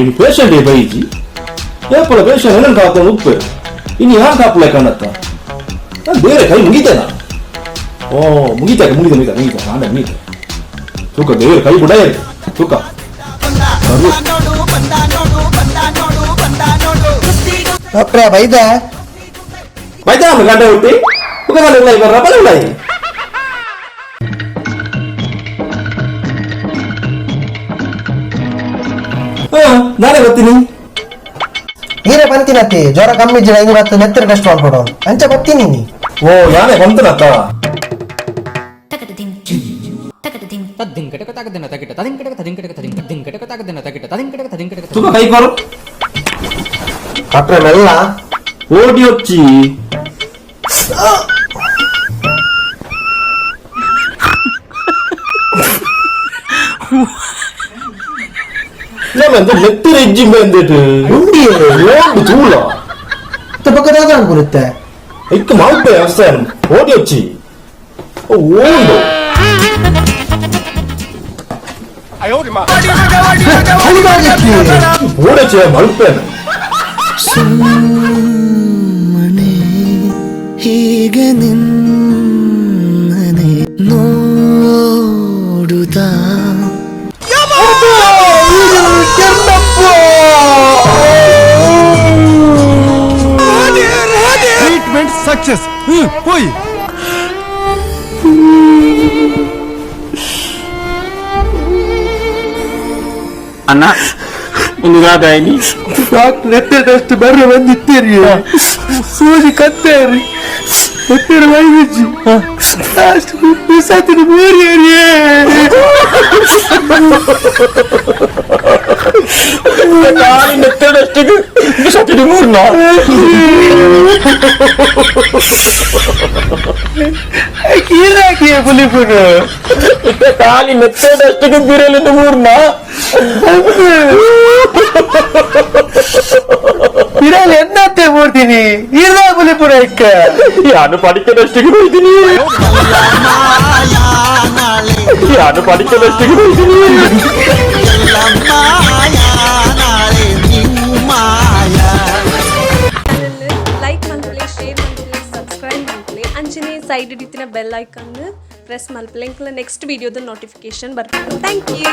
ಇನ್ನು ಪೇಷಂಟ್ ಬೈಜಿ ಏಪಲ ಪೇಷಂಟ್ ಏನನ್ನು ಕಾತ ಉಪ್ಪು ಇನ್ನು ಯಾರು ಕಾಪಲೆ ಕಾಣತ್ತ ನಾನು ಬೇರೆ ಕೈ ಮುಗಿತೇನ ಓ ಮುಗಿತ ನಾನೇ ಮುಗಿತ ತೂಕ ದೇವರ ಕೈ ಕೂಡ ತೂಕ ಡಾಕ್ಟ್ರೆ ಬೈದ ಗಂಟೆ ಹುಟ್ಟಿ ರಪಲ ನಾನೇ ಬರ್ತೀನಿ ನೀರೇ ಬಂತೀನತ್ತಿ ಜ್ವರ ಕಮ್ಮಿ ಇದ್ದಿಲ್ಲ ಇವತ್ತು ನೆತ್ತರ ಟೆಸ್ಟ್ ಮಾಡ್ಕೊಡು ಅಂಚ ಬರ್ತೀನಿ ನೀ ಓ ನಾನೇ ಬಂತನತ್ತ ತುಂಬ ಕೈ ಕೊರು ಡಾಕ್ಟ್ರೆ ಮೆಲ್ಲ ಓಡಿ వచ్చి ನಮ್ಮಂತ ನೆತ್ತಿರ ಇಜ್ಜಿ ಬಂದಿಟ್ಟು ಉಂಡಿ ಓಡು ತೂಲ ಪಕ್ಕದಾಗ ಅನ್ಕೊಳುತ್ತೆ ಇಕ್ಕ ಮಾಲ್ಪೆ ಅವಸ್ಥಾನ ಓಡಿ వచ్చి ಓಡು ಓಡಚ್ಚೆ ಮಲ್ಪೇನ ಸುಮ್ಮನೆ ಹೀಗೆ ನಿನ್ನನೆ ನೋಡುತ್ತಾ ಟ್ರೀಟ್ಮೆಂಟ್ ಸಕ್ಸಸ್ ಹೋಯ್ ಅಣ್ಣ ಒಂದು ಗಾದಾಯಿನಿ ಡಾಕ್ಟರ್ ನೆತ್ತರ ಬರ್ರೆ ಬಂದಿತ್ತೀರಿ ಸೂಜಿ ಕತ್ತೇರಿ ನೆತ್ತರ ವೈದ್ಯಜಿ ಅಷ್ಟು ಬಿಸಾತಿನ ಮೂರಿಯರಿ ನೆತ್ತಡಷ್ಟಿಗೆ ಬಿಸಾತಿನ ಮೂರ್ನ ಕೀರಾಕಿಯ ಪುಲಿಪುರು ಕಾಲಿ ನೆತ್ತಡಷ್ಟಿಗೆ ಬಿರಲಿನ ಮೂರ್ನ ಇರಲ್ಲ ಎನ್ನತ್ತೆ ಮೂರ್ತೀನಿ ಇರ್ದ ಪುಲಿಪುರ ಇಕ್ಕ ಯಾನು ಪಡಿಕದಷ್ಟಿಗೆ ಹೋಯ್ತೀನಿ ಯಾನು ಪಡಿಕದಷ್ಟಿಗೆ ಹೋಯ್ತೀನಿ ಲೈಕ್ ಮಾಡ್ಕೊಳ್ಳಿ ಶೇರ್ ಮಾಡ್ಕೊಳ್ಳಿ ಸಬ್ಸ್ಕ್ರೈಬ್ ಮಾಡ್ಕೊಳ್ಳಿ ಅಂಚನೆ ಸೈಡ್ ಹಿಡಿತಿನ ಬೆಲ್ ಐಕನ್ ಪ್ರೆಸ್ ಮಾಡ್ಕೊಳ್ಳಿ ನೆಕ್ಸ್ಟ್ ವಿಡಿಯೋದ ನೋಟಿಫಿಕೇಶನ್ ಬರ್ತೀನಿ ಥ್ಯಾಂಕ್ ಯು.